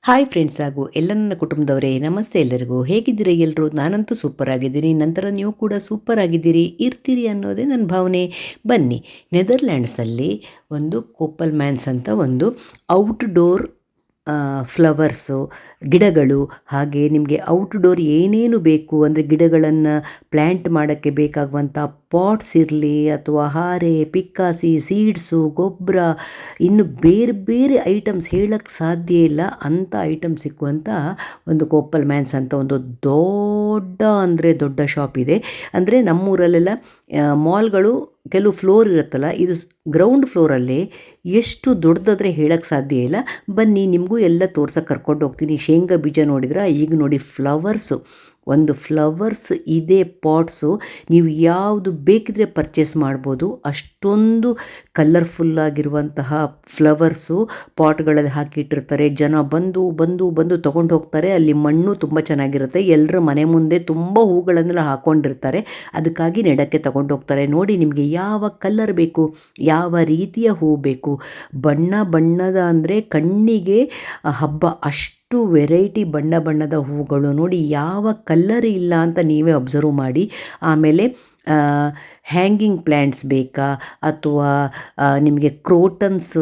Hi friends ಹಾಗೂ ಎಲ್ಲ ನನ್ನ ಕುಟುಂಬದವರೇ, ನಮಸ್ತೆ ಎಲ್ಲರಿಗೂ. ಹೇಗಿದ್ದೀರಿ ಎಲ್ಲರೂ? ನಾನಂತೂ ಸೂಪರ್ ಆಗಿದ್ದೀನಿ. ನಂತರ ನೀವು ಕೂಡ ಸೂಪರ್ ಆಗಿದ್ದೀರಿ, ಇರ್ತೀರಿ ಅನ್ನೋದೇ ನನ್ನ ಭಾವನೆ. ಬನ್ನಿ, ನೆದರ್ಲ್ಯಾಂಡ್ಸಲ್ಲಿ ಒಂದು ಕೋಪಲ್ ಮ್ಯಾನ್ಸ್ ಅಂತ ಒಂದು ಔಟ್ಡೋರ್ ಫ್ಲವರ್ಸು, ಗಿಡಗಳು, ಹಾಗೆ ನಿಮಗೆ ಔಟ್ಡೋರ್ ಏನೇನು ಬೇಕು ಅಂದರೆ ಗಿಡಗಳನ್ನು ಪ್ಲ್ಯಾಂಟ್ ಮಾಡೋಕ್ಕೆ ಬೇಕಾಗುವಂಥ ಪಾಟ್ಸ್ ಇರಲಿ ಅಥವಾ ಹಾರೆ, ಪಿಕ್ಕಾಸಿ, ಸೀಡ್ಸು, ಗೊಬ್ಬರ, ಇನ್ನು ಬೇರೆ ಬೇರೆ ಐಟಮ್ಸ್ ಹೇಳಕ್ಕೆ ಸಾಧ್ಯ ಇಲ್ಲ ಅಂಥ ಐಟಮ್ ಸಿಕ್ಕುವಂಥ ಒಂದು ಕೋಪಲ್ ಮ್ಯಾನ್ಸ್ ಅಂತ ಒಂದು ದೊಡ್ಡ ಅಂದರೆ ದೊಡ್ಡ ಶಾಪ್ ಇದೆ. ಅಂದರೆ ನಮ್ಮೂರಲ್ಲೆಲ್ಲ ಮಾಲ್ಗಳು ಕೆಲವು ಫ್ಲೋರ್ ಇರುತ್ತಲ್ಲ, ಇದು ಗ್ರೌಂಡ್ ಫ್ಲೋರಲ್ಲಿ ಎಷ್ಟು ದೊಡ್ಡದಾದರೆ ಹೇಳಕ್ಕೆ ಸಾಧ್ಯ ಇಲ್ಲ. ಬನ್ನಿ, ನಿಮಗೂ ಎಲ್ಲ ತೋರ್ಸಕ್ಕೆ ಕರ್ಕೊಂಡು ಹೋಗ್ತೀನಿ. ಶೇಂಗಾ ಬೀಜ ನೋಡಿದ್ರೆ, ಈಗ ನೋಡಿ ಫ್ಲವರ್ಸು, ಒಂದು ಫ್ಲವರ್ಸ್ ಇದೆ ಪಾಟ್ಸು, ನೀವು ಯಾವುದು ಬೇಕಿದ್ರೆ ಪರ್ಚೇಸ್ ಮಾಡ್ಬೋದು. ಅಷ್ಟೊಂದು ಕಲರ್ಫುಲ್ಲಾಗಿರುವಂತಹ ಫ್ಲವರ್ಸು ಪಾಟ್ಗಳಲ್ಲಿ ಹಾಕಿಟ್ಟಿರ್ತಾರೆ. ಜನ ಬಂದು ಬಂದು ಬಂದು ತೊಗೊಂಡು ಹೋಗ್ತಾರೆ. ಅಲ್ಲಿ ಮಣ್ಣು ತುಂಬ ಚೆನ್ನಾಗಿರುತ್ತೆ. ಎಲ್ಲರ ಮನೆ ಮುಂದೆ ತುಂಬ ಹೂಗಳನ್ನೆಲ್ಲ ಹಾಕ್ಕೊಂಡಿರ್ತಾರೆ. ಅದಕ್ಕಾಗಿ ನೆಡಕ್ಕೆ ತಗೊಂಡು ಹೋಗ್ತಾರೆ. ನೋಡಿ, ನಿಮಗೆ ಯಾವ ಕಲರ್ ಬೇಕು, ಯಾವ ರೀತಿಯ ಹೂ ಬೇಕು, ಬಣ್ಣ ಬಣ್ಣದ ಅಂದರೆ ಕಣ್ಣಿಗೆ ಹಬ್ಬ, ಅಷ್ಟು ವೆರೈಟಿ ಬಣ್ಣ ಬಣ್ಣದ ಹೂಗಳು. ನೋಡಿ, ಯಾವ ಕಲ್ಲರ್ ಇಲ್ಲ ಅಂತ ನೀವೇ ಅಬ್ಸರ್ವ್ ಮಾಡಿ. ಆಮೇಲೆ ಹ್ಯಾಂಗಿಂಗ್ ಪ್ಲ್ಯಾಂಟ್ಸ್ ಬೇಕಾ ಅಥವಾ ನಿಮಗೆ ಕ್ರೋಟನ್ಸ್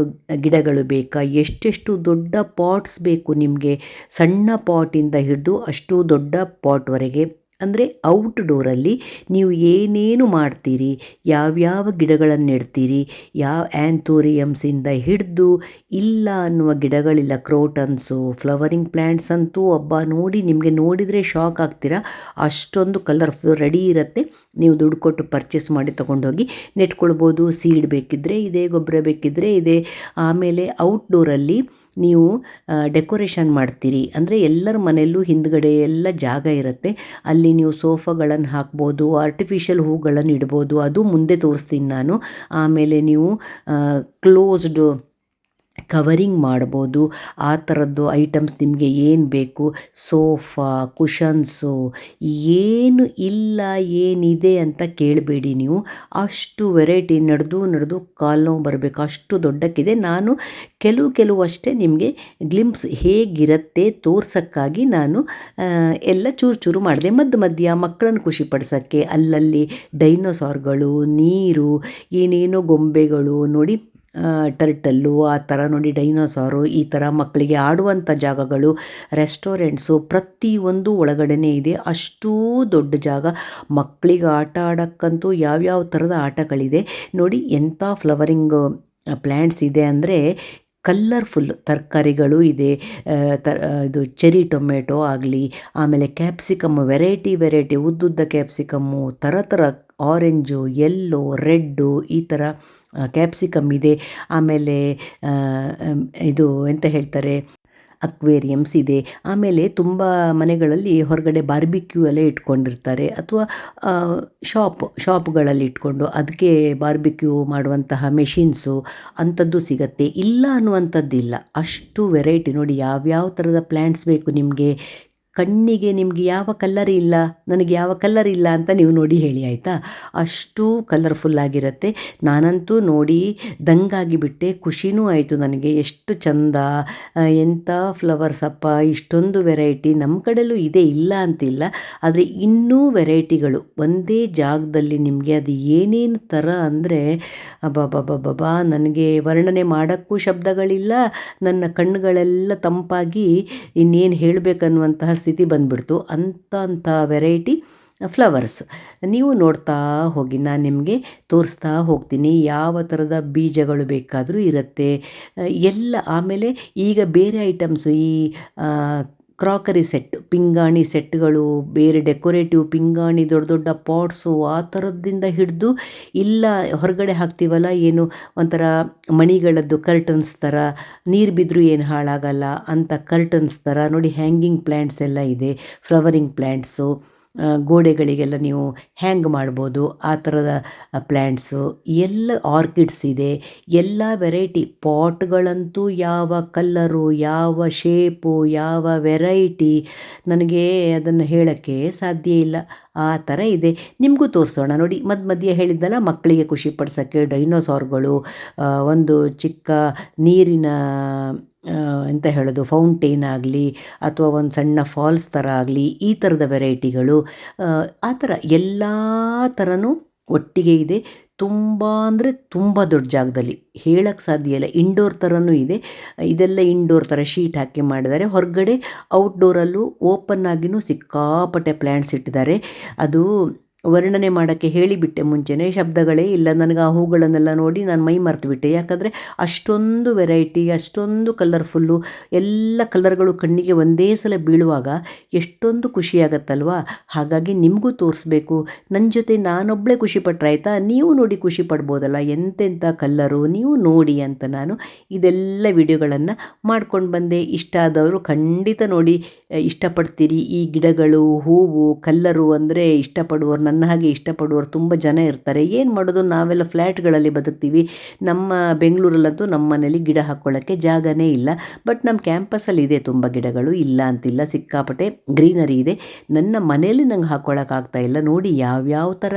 ಗಿಡಗಳು ಬೇಕಾ, ಎಷ್ಟೆಷ್ಟು ದೊಡ್ಡ ಪಾಟ್ಸ್ ಬೇಕು ನಿಮಗೆ, ಸಣ್ಣ ಪಾಟಿಂದ ಹಿಡಿದು ಅಷ್ಟು ದೊಡ್ಡ ಪಾಟ್ವರೆಗೆ. ಅಂದರೆ ಔಟ್ಡೋರಲ್ಲಿ ನೀವು ಏನೇನು ಮಾಡ್ತೀರಿ, ಯಾವ್ಯಾವ ಗಿಡಗಳನ್ನು ನೆಡ್ತೀರಿ, ಯಾವ ಆ್ಯಂಥೋರಿಯಮ್ಸಿಂದ ಹಿಡಿದು ಇಲ್ಲ ಅನ್ನುವ ಗಿಡಗಳಿಲ್ಲ, ಕ್ರೋಟನ್ಸು, ಫ್ಲವರಿಂಗ್ ಪ್ಲ್ಯಾಂಟ್ಸ್ ಅಂತೂ ಹಬ್ಬ, ನೋಡಿ ನಿಮಗೆ ನೋಡಿದರೆ ಶಾಕ್ ಆಗ್ತೀರಾ. ಅಷ್ಟೊಂದು ಕಲರ್ಫುಲ್ ರೆಡಿ ಇರುತ್ತೆ. ನೀವು ದುಡ್ಡು ಕೊಟ್ಟು ಪರ್ಚೇಸ್ ಮಾಡಿ ತೊಗೊಂಡೋಗಿ ನೆಟ್ಕೊಳ್ಬೋದು. ಸೀಡ್ ಬೇಕಿದ್ದರೆ ಇದೆ, ಗೊಬ್ಬರ ಬೇಕಿದ್ದರೆ ಇದೆ. ಆಮೇಲೆ ಔಟ್ಡೋರಲ್ಲಿ ನೀವು ಡೆಕೋರೇಷನ್ ಮಾಡ್ತೀರಿ ಅಂದರೆ ಎಲ್ಲರ ಮನೆಯಲ್ಲೂ ಹಿಂದ್ಗಡೆ ಎಲ್ಲ ಜಾಗ ಇರುತ್ತೆ. ಅಲ್ಲಿ ನೀವು ಸೋಫಾಗಳನ್ನು ಹಾಕ್ಬೋದು, ಆರ್ಟಿಫಿಷಿಯಲ್ ಹೂಗಳನ್ನು ಇಡ್ಬೋದು. ಅದು ಮುಂದೆ ತೋರಿಸ್ತೀನಿ ನಾನು. ಆಮೇಲೆ ನೀವು ಕ್ಲೋಸ್ಡ್ ಕವರಿಂಗ್ ಮಾಡ್ಬೋದು. ಆ ಥರದ್ದು ಐಟಮ್ಸ್ ನಿಮಗೆ ಏನು ಬೇಕು, ಸೋಫಾ, ಕುಷನ್ಸು, ಏನು ಇಲ್ಲ ಏನಿದೆ ಅಂತ ಕೇಳಬೇಡಿ ನೀವು. ಅಷ್ಟು ವೆರೈಟಿ, ನಡೆದು ಕಾಲು ನೋವು ಬರಬೇಕು, ಅಷ್ಟು ದೊಡ್ಡಕ್ಕಿದೆ. ನಾನು ಕೆಲವು ಅಷ್ಟೇ ನಿಮಗೆ ಗ್ಲಿಂಪ್ಸ್ ಹೇಗಿರುತ್ತೆ ತೋರ್ಸೋಕ್ಕಾಗಿ ನಾನು ಎಲ್ಲ ಚೂರು ಮಾಡಿದೆ. ಮಧ್ಯ ಮಕ್ಕಳನ್ನು ಖುಷಿಪಡಿಸೋಕ್ಕೆ ಅಲ್ಲಲ್ಲಿ ಡೈನೋಸಾರ್ಗಳು, ನೀರು, ಏನೇನೋ ಗೊಂಬೆಗಳು ನೋಡಿ, ಟರ್ಟಲ್ಲು, ಆ ಥರ ನೋಡಿ, ಡೈನೋಸಾರು, ಈ ಥರ ಮಕ್ಕಳಿಗೆ ಆಡುವಂಥ ಜಾಗಗಳು, ರೆಸ್ಟೋರೆಂಟ್ಸು, ಪ್ರತಿಯೊಂದು ಒಳಗಡೆನೇ ಇದೆ. ಅಷ್ಟೂ ದೊಡ್ಡ ಜಾಗ. ಮಕ್ಕಳಿಗೆ ಆಟ ಆಡೋಕ್ಕಂತೂ ಯಾವ್ಯಾವ ಥರದ ಆಟಗಳಿದೆ ನೋಡಿ. ಎಂಥ ಫ್ಲವರಿಂಗ್ ಪ್ಲ್ಯಾಂಟ್ಸ್ ಇದೆ ಅಂದರೆ ಕಲ್ಲರ್ಫುಲ್ ತರಕಾರಿಗಳು ಇದೆ. ಇದು ಚೆರಿ ಟೊಮೆಟೊ ಆಗಲಿ, ಆಮೇಲೆ ಕ್ಯಾಪ್ಸಿಕಮ್ಮು, ವೆರೈಟಿ ಉದ್ದುದ್ದ ಕ್ಯಾಪ್ಸಿಕಮ್ಮು, ಥರ ಆರೆಂಜು, ಯೆಲ್ಲೋ, ರೆಡ್ಡು, ಈ ಥರ ಕ್ಯಾಪ್ಸಿಕಮ್ ಇದೆ. ಆಮೇಲೆ ಇದು ಎಂತ ಹೇಳ್ತಾರೆ, ಅಕ್ವೇರಿಯಮ್ಸ್ ಇದೆ. ಆಮೇಲೆ ತುಂಬ ಮನೆಗಳಲ್ಲಿ ಹೊರಗಡೆ ಬಾರ್ಬಿಕ್ಯೂ ಎಲ್ಲ ಇಟ್ಕೊಂಡಿರ್ತಾರೆ, ಅಥವಾ ಶಾಪ್ಗಳಲ್ಲಿ ಇಟ್ಕೊಂಡು ಅದಕ್ಕೆ ಬಾರ್ಬಿಕ್ಯೂ ಮಾಡುವಂತಹ ಮೆಷಿನ್ಸು ಅಂಥದ್ದು ಸಿಗತ್ತೆ. ಇಲ್ಲ ಅನ್ನುವಂಥದ್ದಿಲ್ಲ, ಅಷ್ಟು ವೆರೈಟಿ. ನೋಡಿ, ಯಾವ್ಯಾವ ಥರದ ಪ್ಲ್ಯಾಂಟ್ಸ್ ಬೇಕು ನಿಮಗೆ, ಕಣ್ಣಿಗೆ ನಿಮಗೆ ಯಾವ ಕಲ್ಲರ್ ಇಲ್ಲ, ನನಗೆ ಯಾವ ಕಲ್ಲರ್ ಇಲ್ಲ ಅಂತ ನೀವು ನೋಡಿ ಹೇಳಿ, ಆಯಿತಾ? ಅಷ್ಟು ಕಲರ್ಫುಲ್ಲಾಗಿರುತ್ತೆ. ನಾನಂತೂ ನೋಡಿ ದಂಗಾಗಿಬಿಟ್ಟೆ, ಖುಷಿನೂ ಆಯಿತು ನನಗೆ. ಎಷ್ಟು ಚಂದ, ಎಂಥ ಫ್ಲವರ್ಸ್ ಅಪ್ಪ, ಇಷ್ಟೊಂದು ವೆರೈಟಿ. ನಮ್ಮ ಕಡೆಯಲ್ಲೂ ಇದೆ, ಇಲ್ಲ ಅಂತಿಲ್ಲ, ಆದರೆ ಇನ್ನೂ ವೆರೈಟಿಗಳು ಒಂದೇ ಜಾಗದಲ್ಲಿ ನಿಮಗೆ. ಅದು ಏನೇನು ಥರ ಅಂದರೆ ಅಬ್ಬಬ್ಬಬ್ಬಬ್ಬಾ, ನನಗೆ ವರ್ಣನೆ ಮಾಡೋಕ್ಕೂ ಶಬ್ದಗಳಿಲ್ಲ. ನನ್ನ ಕಣ್ಣುಗಳೆಲ್ಲ ತಂಪಾಗಿ ಇನ್ನೇನು ಹೇಳಬೇಕನ್ನುವಂತಹ ಸ್ಥಿತಿ ಬಂದ್ಬಿಡ್ತು. ಅಂಥ ವೆರೈಟಿ ಫ್ಲವರ್ಸ್ ನೀವು ನೋಡ್ತಾ ಹೋಗಿ, ನಾನು ನಿಮಗೆ ತೋರಿಸ್ತಾ ಹೋಗ್ತೀನಿ. ಯಾವ ಥರದ ಬೀಜಗಳು ಬೇಕಾದರೂ ಇರುತ್ತೆ ಎಲ್ಲ. ಆಮೇಲೆ ಈಗ ಬೇರೆ ಐಟಮ್ಸು, ಈ ಕ್ರಾಕರಿ ಸೆಟ್, ಪಿಂಗಾಣಿ ಸೆಟ್ಗಳು, ಬೇರೆ ಡೆಕೋರೇಟಿವ್ ಪಿಂಗಾಣಿ, ದೊಡ್ಡ ಪಾಟ್ಸು, ಆ ಥರದ್ದಿಂದ ಹಿಡಿದು, ಇಲ್ಲ ಹೊರಗಡೆ ಹಾಕ್ತೀವಲ್ಲ, ಏನು ಒಂಥರ ಮಣಿಗಳದ್ದು ಕರ್ಟನ್ಸ್ ಥರ, ನೀರು ಬಿದ್ದರೂ ಏನು ಹಾಳಾಗಲ್ಲ ಅಂತ ಕರ್ಟನ್ಸ್ ಥರ ನೋಡಿ. ಹ್ಯಾಂಗಿಂಗ್ ಪ್ಲ್ಯಾಂಟ್ಸ್ ಎಲ್ಲ ಇದೆ, ಫ್ಲವರಿಂಗ್ ಪ್ಲ್ಯಾಂಟ್ಸು, ಗೋಡೆಗಳಿಗೆಲ್ಲ ನೀವು ಹ್ಯಾಂಗ್ ಮಾಡ್ಬೋದು, ಆ ಥರದ ಪ್ಲ್ಯಾಂಟ್ಸು ಎಲ್ಲ. ಆರ್ಕಿಡ್ಸ್ ಇದೆ, ಎಲ್ಲ ವೆರೈಟಿ. ಪಾಟ್ಗಳಂತೂ ಯಾವ ಕಲ್ಲರು, ಯಾವ ಶೇಪು, ಯಾವ ವೆರೈಟಿ, ನನಗೆ ಅದನ್ನು ಹೇಳೋಕ್ಕೆ ಸಾಧ್ಯ ಇಲ್ಲ. ಆ ಥರ ಇದೆ. ನಿಮಗೂ ತೋರಿಸೋಣ ನೋಡಿ. ಮಧ್ಯೆ ಹೇಳಿದ್ದಲ್ಲ, ಮಕ್ಕಳಿಗೆ ಖುಷಿ ಪಡಿಸೋಕ್ಕೆ ಡೈನೋಸಾರ್ಗಳು, ಒಂದು ಚಿಕ್ಕ ನೀರಿನ ಎಂತ ಹೇಳೋದು ಫೌಂಟೇನ್ ಆಗಲಿ ಅಥವಾ ಒಂದು ಸಣ್ಣ ಫಾಲ್ಸ್ ಥರ ಆಗಲಿ ಈ ಥರದ ವೆರೈಟಿಗಳು ಆ ಥರ ಎಲ್ಲ ಥರನೂ ಒಟ್ಟಿಗೆ ಇದೆ. ತುಂಬ ಅಂದರೆ ತುಂಬ ದೊಡ್ಡ ಜಾಗದಲ್ಲಿ ಹೇಳಕ್ಕೆ ಸಾಧ್ಯ ಇಲ್ಲ. ಇಂಡೋರ್ ಥರನೂ ಇದೆ. ಇದೆಲ್ಲ ಇಂಡೋರ್ ಥರ ಶೀಟ್ ಹಾಕಿ ಮಾಡಿದ್ದಾರೆ. ಹೊರಗಡೆ ಔಟ್ಡೋರಲ್ಲೂ ಓಪನ್ ಆಗಿಯೂ ಸಿಕ್ಕಾಪಟ್ಟೆ ಪ್ಲ್ಯಾಂಟ್ಸ್ ಇಟ್ಟಿದ್ದಾರೆ. ಅದು ವರ್ಣನೆ ಮಾಡೋಕ್ಕೆ ಹೇಳಿಬಿಟ್ಟೆ ಮುಂಚೆನೇ, ಶಬ್ದಗಳೇ ಇಲ್ಲ ನನಗೆ. ಆ ಹೂಗಳನ್ನೆಲ್ಲ ನೋಡಿ ನಾನು ಮೈ ಮರೆತುಬಿಟ್ಟೆ. ಯಾಕಂದರೆ ಅಷ್ಟೊಂದು ವೆರೈಟಿ, ಅಷ್ಟೊಂದು ಕಲರ್ಫುಲ್ಲು, ಎಲ್ಲ ಕಲರ್ಗಳು ಕಣ್ಣಿಗೆ ಒಂದೇ ಸಲ ಬೀಳುವಾಗ ಎಷ್ಟೊಂದು ಖುಷಿಯಾಗತ್ತಲ್ವ. ಹಾಗಾಗಿ ನಿಮಗೂ ತೋರಿಸ್ಬೇಕು. ನನ್ನ ಜೊತೆ ನಾನೊಬ್ಬಳೇ ಖುಷಿಪಟ್ಟರೆ ಆಯಿತಾ, ನೀವು ನೋಡಿ ಖುಷಿ ಪಡ್ಬೋದಲ್ಲ, ಎಂತೆಂಥ ಕಲ್ಲರು ನೀವು ನೋಡಿ ಅಂತ ನಾನು ಇದೆಲ್ಲ ವಿಡಿಯೋಗಳನ್ನು ಮಾಡ್ಕೊಂಡು ಬಂದೆ. ಇಷ್ಟ ಆದವರು ಖಂಡಿತ ನೋಡಿ, ಇಷ್ಟಪಡ್ತೀರಿ. ಈ ಗಿಡಗಳು, ಹೂವು, ಕಲ್ಲರು ಅಂದರೆ ಇಷ್ಟಪಡುವವರು, ನನ್ನ ಹಾಗೆ ಇಷ್ಟಪಡುವವರು ತುಂಬ ಜನ ಇರ್ತಾರೆ. ಏನು ಮಾಡೋದು, ನಾವೆಲ್ಲ ಫ್ಲ್ಯಾಟ್ಗಳಲ್ಲಿ ಬದುಕ್ತೀವಿ. ನಮ್ಮ ಬೆಂಗಳೂರಲ್ಲಂತೂ ನಮ್ಮ ಮನೇಲಿ ಗಿಡ ಹಾಕ್ಕೊಳ್ಳೋಕ್ಕೆ ಜಾಗನೇ ಇಲ್ಲ. ಬಟ್ ನಮ್ಮ ಕ್ಯಾಂಪಸಲ್ಲಿ ಇದೆ ತುಂಬ ಗಿಡಗಳು, ಇಲ್ಲ ಅಂತಿಲ್ಲ, ಸಿಕ್ಕಾಪಟ್ಟೆ ಗ್ರೀನರಿ ಇದೆ. ನನ್ನ ಮನೆಯಲ್ಲಿ ನಂಗೆ ಹಾಕ್ಕೊಳ್ಳೋಕ್ಕಾಗ್ತಾ ಇಲ್ಲ. ನೋಡಿ ಯಾವ್ಯಾವ ಥರ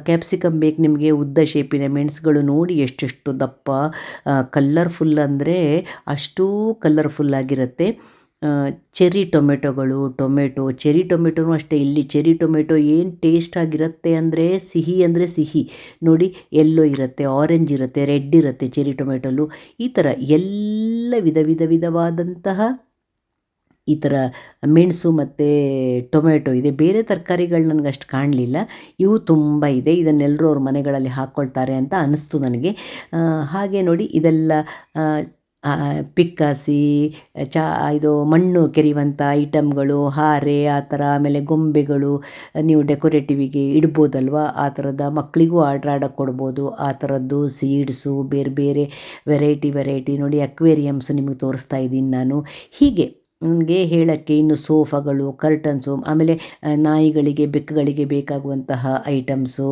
ಕ್ಯಾಪ್ಸಿಕಮ್ ಬೇಕು ನಿಮಗೆ, ಉದ್ದ ಶೇಪಿನ ಮೆಣಸುಗಳು ನೋಡಿ ಎಷ್ಟೆಷ್ಟು ದಪ್ಪ, ಕಲ್ಲರ್ಫುಲ್ ಅಂದರೆ ಅಷ್ಟೂ ಕಲ್ಲರ್ಫುಲ್ಲಾಗಿರುತ್ತೆ. ಚೆರ್ರಿ ಟೊಮೆಟೊಗಳು, ಚೆರ್ರಿ ಟೊಮೆಟೊನೂ ಅಷ್ಟೇ. ಇಲ್ಲಿ ಚೆರ್ರಿ ಟೊಮೆಟೊ ಏನು ಟೇಸ್ಟ್ ಆಗಿರುತ್ತೆ ಅಂದರೆ ಸಿಹಿ ನೋಡಿ, ಎಲ್ಲೋ ಇರುತ್ತೆ, ಆರೆಂಜ್ ಇರುತ್ತೆ, ರೆಡ್ ಇರುತ್ತೆ ಚೆರ್ರಿ ಟೊಮೆಟೊಲು. ಈ ಥರ ಎಲ್ಲ ವಿಧವಾದಂತಹ ಈ ಥರ ಮೆಣಸು ಮತ್ತು ಟೊಮೆಟೊ ಇದೆ. ಬೇರೆ ತರಕಾರಿಗಳು ನನಗೆ ಅಷ್ಟು ಕಾಣಲಿಲ್ಲ, ಇವು ತುಂಬ ಇದೆ. ಇದನ್ನೆಲ್ಲರೂ ಅವ್ರ ಮನೆಗಳಲ್ಲಿ ಹಾಕ್ಕೊಳ್ತಾರೆ ಅಂತ ಅನ್ನಿಸ್ತು ನನಗೆ. ಹಾಗೆ ನೋಡಿ ಇದೆಲ್ಲ ಪಿಕ್ಕಾಸಿ, ಇದು ಮಣ್ಣು ಕೆರೆಯುವಂಥ ಐಟಮ್ಗಳು, ಹಾರೆ ಆ ಥರ, ಆಮೇಲೆ ಗೊಂಬೆಗಳು ನೀವು ಡೆಕೋರೇಟಿವಿಗೆ ಇಡ್ಬೋದಲ್ವ, ಆ ಥರದ ಮಕ್ಕಳಿಗೂ ಆಡೋಕ್ಕೆ ಕೊಡ್ಬೋದು. ಆ ಥರದ್ದು ಸೀಡ್ಸು, ಬೇರೆ ಬೇರೆ ವೆರೈಟಿ ನೋಡಿ. ಅಕ್ವೇರಿಯಮ್ಸ್ ನಿಮಗೆ ತೋರಿಸ್ತಾ ಇದ್ದೀನಿ ನಾನು. ಹೀಗೆ ನನಗೆ ಹೇಳೋಕ್ಕೆ ಇನ್ನು ಸೋಫಾಗಳು, ಕರ್ಟನ್ಸು, ಆಮೇಲೆ ನಾಯಿಗಳಿಗೆ, ಬೆಕ್ಕುಗಳಿಗೆ ಬೇಕಾಗುವಂತಹ ಐಟಮ್ಸು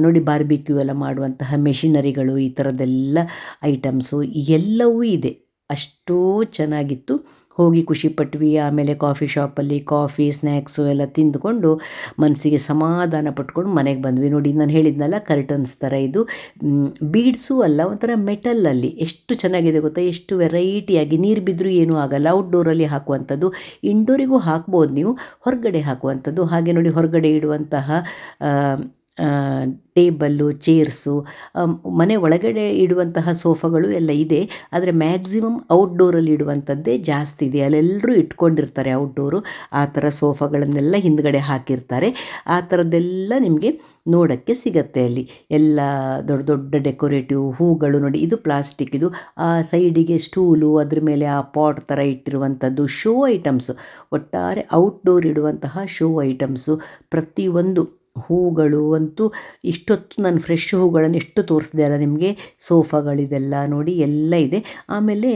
ನೋಡಿ, ಬಾರ್ಬಿಕ್ಯೂ ಎಲ್ಲ ಮಾಡುವಂತಹ ಮೆಷಿನರಿಗಳು, ಈ ಥರದ್ದೆಲ್ಲ ಐಟಮ್ಸು ಎಲ್ಲವೂ ಇದೆ. ಅಷ್ಟೂ ಚೆನ್ನಾಗಿತ್ತು. ಹೋಗಿ ಖುಷಿಪಟ್ವಿ. ಆಮೇಲೆ ಕಾಫಿ ಶಾಪಲ್ಲಿ ಕಾಫಿ, ಸ್ನ್ಯಾಕ್ಸು ಎಲ್ಲ ತಿಂದುಕೊಂಡು ಮನಸ್ಸಿಗೆ ಸಮಾಧಾನ ಪಟ್ಕೊಂಡು ಮನೆಗೆ ಬಂದ್ವಿ. ನೋಡಿ ನಾನು ಹೇಳಿದ್ನಲ್ಲ, ಕರ್ಟನ್ಸ್ ಥರ ಇದು ಬೀಡ್ಸು ಅಲ್ಲ, ಒಂಥರ ಮೆಟಲಲ್ಲಿ ಎಷ್ಟು ಚೆನ್ನಾಗಿದೆ ಗೊತ್ತಾ, ಎಷ್ಟು ವೆರೈಟಿಯಾಗಿ. ನೀರು ಬಿದ್ದರೂ ಏನೂ ಆಗಲ್ಲ. ಔಟ್ಡೋರಲ್ಲಿ ಹಾಕುವಂಥದ್ದು, ಇಂಡೋರಿಗೂ ಹಾಕ್ಬೋದು ನೀವು, ಹೊರಗಡೆ ಹಾಕುವಂಥದ್ದು. ಹಾಗೆ ನೋಡಿ ಹೊರಗಡೆ ಇಡುವಂತಹ ಟೇಬಲ್ಲು, ಚೇರ್ಸು, ಮನೆ ಒಳಗಡೆ ಇಡುವಂತಹ ಸೋಫಾಗಳು ಎಲ್ಲ ಇದೆ. ಆದರೆ ಮ್ಯಾಕ್ಸಿಮಮ್ ಔಟ್ಡೋರಲ್ಲಿ ಇಡುವಂಥದ್ದೇ ಜಾಸ್ತಿ ಇದೆ. ಅಲ್ಲೆಲ್ಲರೂ ಇಟ್ಕೊಂಡಿರ್ತಾರೆ ಔಟ್ಡೋರು. ಆ ಥರ ಸೋಫಾಗಳನ್ನೆಲ್ಲ ಹಿಂದ್ಗಡೆ ಹಾಕಿರ್ತಾರೆ. ಆ ಥರದ್ದೆಲ್ಲ ನಿಮಗೆ ನೋಡೋಕ್ಕೆ ಸಿಗತ್ತೆ ಅಲ್ಲಿ. ಎಲ್ಲ ದೊಡ್ಡ ದೊಡ್ಡ ಡೆಕೋರೇಟಿವ್ ಹೂಗಳು ನೋಡಿ. ಇದು ಪ್ಲಾಸ್ಟಿಕ್, ಇದು ಆ ಸೈಡಿಗೆ ಸ್ಟೂಲು, ಅದ್ರ ಮೇಲೆ ಆ ಪಾಟ್ ಥರ ಇಟ್ಟಿರುವಂಥದ್ದು ಶೋ ಐಟಮ್ಸು. ಒಟ್ಟಾರೆ ಔಟ್ಡೋರ್ ಇಡುವಂತಹ ಶೋ ಐಟಮ್ಸು ಪ್ರತಿಯೊಂದು. ಹೂಗಳು ಅಂತೂ ಇಷ್ಟೊತ್ತು ನಾನು ಫ್ರೆಶ್ ಹೂಗಳನ್ನು ಎಷ್ಟು ತೋರಿಸಿದೆ ಅಲ್ಲ ನಿಮಗೆ. ಸೋಫಾಗಳಿದೆಲ್ಲ ನೋಡಿ ಎಲ್ಲ ಇದೆ. ಆಮೇಲೆ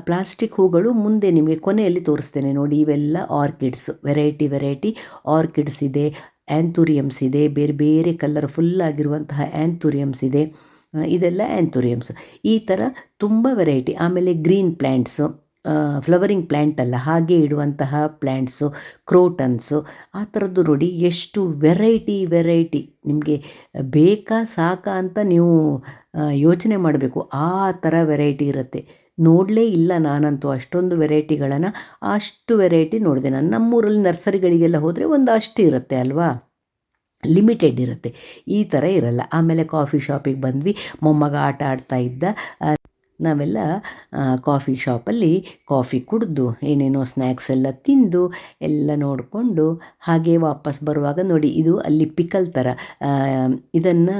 ಪ್ಲಾಸ್ಟಿಕ್ ಹೂಗಳು ಮುಂದೆ ನಿಮಗೆ ಕೊನೆಯಲ್ಲಿ ತೋರಿಸ್ತೇನೆ ನೋಡಿ. ಇವೆಲ್ಲ ಆರ್ಕಿಡ್ಸ್, ವೆರೈಟಿ ಆರ್ಕಿಡ್ಸ್ ಇದೆ, ಆ್ಯಂಥೂರಿಯಮ್ಸ್ ಇದೆ, ಬೇರೆ ಬೇರೆ ಕಲರ್ಫುಲ್ಲಾಗಿರುವಂತಹ ಆ್ಯಂಥೂರಿಯಮ್ಸ್ ಇದೆ. ಇದೆಲ್ಲ ಆ್ಯಂಥೂರಿಯಮ್ಸ್. ಈ ಥರ ತುಂಬ ವೆರೈಟಿ. ಆಮೇಲೆ ಗ್ರೀನ್ ಪ್ಲ್ಯಾಂಟ್ಸು, ಫ್ಲವರಿಂಗ್ ಪ್ಲ್ಯಾಂಟ್ ಅಲ್ಲ, ಹಾಗೆ ಇಡುವಂತಹ ಪ್ಲ್ಯಾಂಟ್ಸು, ಕ್ರೋಟನ್ಸು, ಆ ಥರದ್ದು ನೋಡಿ ಎಷ್ಟು ವೆರೈಟಿ. ನಿಮಗೆ ಬೇಕಾ ಸಾಕಾ ಅಂತ ನೀವು ಯೋಚನೆ ಮಾಡಬೇಕು. ಆ ಥರ ವೆರೈಟಿ ಇರುತ್ತೆ. ನೋಡಲೇ ಇಲ್ಲ ನಾನಂತೂ ಅಷ್ಟೊಂದು ವೆರೈಟಿಗಳನ್ನು. ಅಷ್ಟು ವೆರೈಟಿ ನೋಡಿದೆ ನಾನು. ನಮ್ಮೂರಲ್ಲಿ ನರ್ಸರಿಗಳಿಗೆಲ್ಲ ಹೋದರೆ ಒಂದು ಅಷ್ಟು ಇರುತ್ತೆ ಅಲ್ವಾ, ಲಿಮಿಟೆಡ್ ಇರುತ್ತೆ. ಈ ಥರ ಇರಲ್ಲ. ಆಮೇಲೆ ಕಾಫಿ ಶಾಪಿಗೆ ಬಂದ್ವಿ. ಮೊಮ್ಮಗ ಆಟ ಆಡ್ತಾ ಇದ್ದ. ನಾವೆಲ್ಲ ಕಾಫಿ ಶಾಪಲ್ಲಿ ಕಾಫಿ ಕುಡಿದು ಏನೇನೋ ಸ್ನ್ಯಾಕ್ಸ್ ಎಲ್ಲ ತಿಂದು ಎಲ್ಲ ನೋಡಿಕೊಂಡು ಹಾಗೆ ವಾಪಸ್ ಬರುವಾಗ ನೋಡಿ, ಇದು ಅಲ್ಲಿ ಪಿಕಲ್ ಥರ, ಇದನ್ನು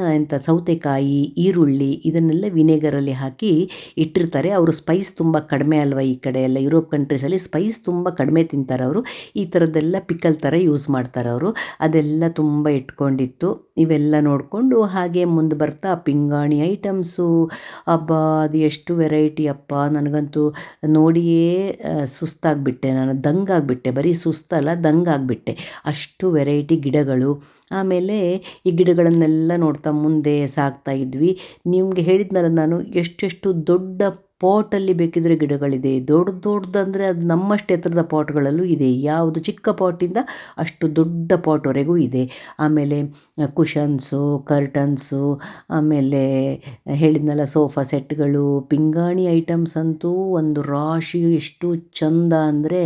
ಸೌತೆಕಾಯಿ, ಈರುಳ್ಳಿ ಇದನ್ನೆಲ್ಲ ವಿನೆಗರಲ್ಲಿ ಹಾಕಿ ಇಟ್ಟಿರ್ತಾರೆ. ಅವರು ಸ್ಪೈಸ್ ತುಂಬ ಕಡಿಮೆ ಅಲ್ವ, ಈ ಕಡೆ ಎಲ್ಲ ಯುರೋಪ್ ಕಂಟ್ರೀಸಲ್ಲಿ ಸ್ಪೈಸ್ ತುಂಬ ಕಡಿಮೆ ತಿಂತಾರೆ ಅವರು. ಈ ಥರದ್ದೆಲ್ಲ ಪಿಕಲ್ ಥರ ಯೂಸ್ ಮಾಡ್ತಾರೆ ಅವರು. ಅದೆಲ್ಲ ತುಂಬ ಇಟ್ಕೊಂಡಿತ್ತು. ಇವೆಲ್ಲ ನೋಡಿಕೊಂಡು ಹಾಗೆ ಮುಂದೆ ಬರ್ತಾ ಪಿಂಗಾಣಿ ಐಟಮ್ಸು, ಅಬ್ಬಾ ಅದು ಎಷ್ಟು ವೆರೈಟಿ ಅಪ್ಪ. ನನಗಂತೂ ನೋಡಿಯೇ ಸುಸ್ತಾಗಿಬಿಟ್ಟೆ, ನಾನು ದಂಗಾಗಿಬಿಟ್ಟೆ. ಬರೀ ಸುಸ್ತಲ್ಲ, ದಂಗಾಗಿಬಿಟ್ಟೆ. ಅಷ್ಟು ವೆರೈಟಿ ಗಿಡಗಳು. ಆಮೇಲೆ ಈ ಗಿಡಗಳನ್ನೆಲ್ಲ ನೋಡ್ತಾ ಮುಂದೆ ಸಾಗ್ತಾ ಇದ್ವಿ. ನಿಮಗೆ ಹೇಳಿದ್ನಲ್ಲ ನಾನು, ಎಷ್ಟೆಷ್ಟು ದೊಡ್ಡ ಪಾಟಲ್ಲಿ ಬೇಕಿದ್ರೆ ಗಿಡಗಳಿದೆ, ದೊಡ್ಡ ದೊಡ್ಡದಂದರೆ ಅದು ನಮ್ಮಷ್ಟು ಎತ್ತರದ ಪಾಟ್ಗಳಲ್ಲೂ ಇದೆ, ಯಾವುದು ಚಿಕ್ಕ ಪಾಟಿಂದ ಅಷ್ಟು ದೊಡ್ಡ ಪಾಟ್ವರೆಗೂ ಇದೆ. ಆಮೇಲೆ ಕುಷನ್ಸು, ಕರ್ಟನ್ಸು, ಆಮೇಲೆ ಹೇಳಿದ್ನಲ್ಲ ಸೋಫಾ ಸೆಟ್ಗಳು, ಪಿಂಗಾಣಿ ಐಟಮ್ಸ್ ಅಂತೂ ಒಂದು ರಾಶಿ ಎಷ್ಟು ಚಂದ ಅಂದರೆ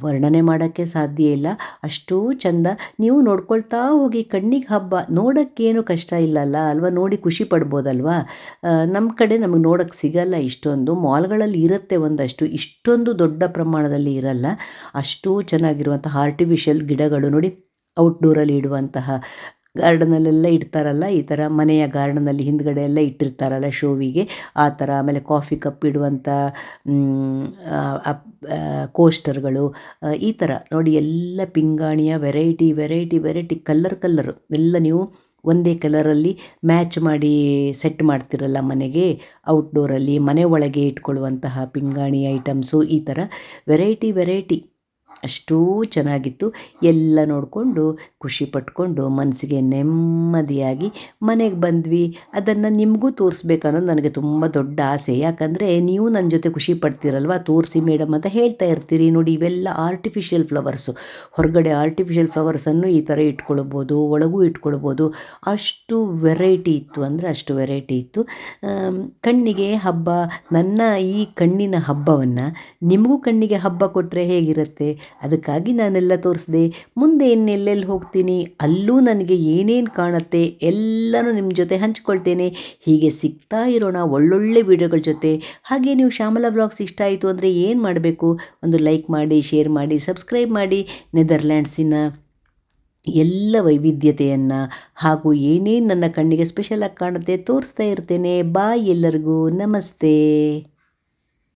ವರ್ಣನೆ ಮಾಡೋಕ್ಕೆ ಸಾಧ್ಯ ಇಲ್ಲ, ಅಷ್ಟೂ ಚಂದ. ನೀವು ನೋಡ್ಕೊಳ್ತಾ ಹೋಗಿ, ಕಣ್ಣಿಗೆ ಹಬ್ಬ, ನೋಡೋಕ್ಕೇನು ಕಷ್ಟ ಇಲ್ಲಲ್ಲ ಅಲ್ವಾ, ನೋಡಿ ಖುಷಿ ಪಡ್ಬೋದಲ್ವಾ. ನಮ್ಮ ಕಡೆ ನಮಗೆ ನೋಡೋಕ್ಕೆ ಸಿಗಲ್ಲ ಇಷ್ಟೊಂದು, ಮಾಲ್ಗಳಲ್ಲಿ ಇರುತ್ತೆ ಒಂದಷ್ಟು, ಇಷ್ಟೊಂದು ದೊಡ್ಡ ಪ್ರಮಾಣದಲ್ಲಿ ಇರಲ್ಲ. ಅಷ್ಟೂ ಚೆನ್ನಾಗಿರುವಂತಹ ಆರ್ಟಿಫಿಷಿಯಲ್ ಗಿಡಗಳು ನೋಡಿ, ಔಟ್ಡೋರಲ್ಲಿ ಇಡುವಂತಹ ಗಾರ್ಡನಲ್ಲೆಲ್ಲ ಇಡ್ತಾರಲ್ಲ, ಈ ಥರ ಮನೆಯ ಗಾರ್ಡನಲ್ಲಿ ಹಿಂದ್ಗಡೆ ಎಲ್ಲ ಇಟ್ಟಿರ್ತಾರಲ್ಲ ಶೋವಿಗೆ, ಆ ಥರ. ಆಮೇಲೆ ಕಾಫಿ ಕಪ್ ಇಡುವಂಥ ಕೋಸ್ಟರ್ಗಳು, ಈ ಥರ ನೋಡಿ ಎಲ್ಲ ಪಿಂಗಾಣಿಯ ವೆರೈಟಿ ವೆರೈಟಿ ವೆರೈಟಿ, ಕಲ್ಲರು ಎಲ್ಲ ನೀವು ಒಂದೇ ಕಲರಲ್ಲಿ ಮ್ಯಾಚ್ ಮಾಡಿ ಸೆಟ್ ಮಾಡ್ತಿರಲ್ಲ ಮನೆಗೆ, ಔಟ್ಡೋರಲ್ಲಿ ಮನೆ ಒಳಗೆ ಇಟ್ಕೊಳ್ಳುವಂತಹ ಪಿಂಗಾಣಿ ಐಟಮ್ಸು, ಈ ಥರ ವೆರೈಟಿ ವೆರೈಟಿ ಅಷ್ಟೂ ಚೆನ್ನಾಗಿತ್ತು. ಎಲ್ಲ ನೋಡಿಕೊಂಡು ಖುಷಿ ಪಟ್ಕೊಂಡು ಮನಸ್ಸಿಗೆ ನೆಮ್ಮದಿಯಾಗಿ ಮನೆಗೆ ಬಂದ್ವಿ. ಅದನ್ನು ನಿಮಗೂ ತೋರಿಸ್ಬೇಕನ್ನೋದು ನನಗೆ ತುಂಬ ದೊಡ್ಡ ಆಸೆ. ಯಾಕಂದರೆ ನೀವು ನನ್ನ ಜೊತೆ ಖುಷಿ ಪಡ್ತೀರಲ್ವ, ತೋರಿಸಿ ಮೇಡಮ್ ಅಂತ ಹೇಳ್ತಾ ಇರ್ತೀರಿ. ನೋಡಿ ಇವೆಲ್ಲ ಆರ್ಟಿಫಿಷಿಯಲ್ ಫ್ಲವರ್ಸು, ಹೊರಗಡೆ ಆರ್ಟಿಫಿಷಿಯಲ್ ಫ್ಲವರ್ಸನ್ನು ಈ ಥರ ಇಟ್ಕೊಳ್ಬೋದು, ಒಳಗೂ ಇಟ್ಕೊಳ್ಬೋದು. ಅಷ್ಟು ವೆರೈಟಿ ಇತ್ತು, ಅಂದರೆ ಅಷ್ಟು ವೆರೈಟಿ ಇತ್ತು. ಕಣ್ಣಿಗೆ ಹಬ್ಬ, ನನ್ನ ಈ ಕಣ್ಣಿನ ಹಬ್ಬವನ್ನು ನಿಮಗೂ ಕಣ್ಣಿಗೆ ಹಬ್ಬ ಕೊಟ್ಟರೆ ಹೇಗಿರುತ್ತೆ, ಅದಕ್ಕಾಗಿ ನಾನೆಲ್ಲ ತೋರಿಸಿದೆ. ಮುಂದೆ ಇನ್ನೆಲ್ಲೆಲ್ಲಿ ಹೋಗ್ತೀನಿ ಅಲ್ಲೂ ನನಗೆ ಏನೇನು ಕಾಣುತ್ತೆ ಎಲ್ಲನೂ ನಿಮ್ಮ ಜೊತೆ ಹಂಚ್ಕೊಳ್ತೇನೆ. ಹೀಗೆ ಸಿಗ್ತಾ ಇರೋಣ ಒಳ್ಳೊಳ್ಳೆ ವೀಡಿಯೋಗಳ ಜೊತೆ. ಹಾಗೆ ನೀವು ಶ್ಯಾಮಲಾ ವ್ಲಾಗ್ಸ್ ಇಷ್ಟ ಆಯಿತು ಅಂದರೆ ಏನು ಮಾಡಬೇಕು, ಒಂದು ಲೈಕ್ ಮಾಡಿ, ಶೇರ್ ಮಾಡಿ, ಸಬ್ಸ್ಕ್ರೈಬ್ ಮಾಡಿ. ನೆದರ್ಲ್ಯಾಂಡ್ಸಿನ ಎಲ್ಲ ವೈವಿಧ್ಯತೆಯನ್ನು ಹಾಗೂ ಏನೇನು ನನ್ನ ಕಣ್ಣಿಗೆ ಸ್ಪೆಷಲಾಗಿ ಕಾಣುತ್ತೆ ತೋರಿಸ್ತಾ ಇರ್ತೇನೆ. ಬಾಯ್, ಎಲ್ಲರಿಗೂ ನಮಸ್ತೆ.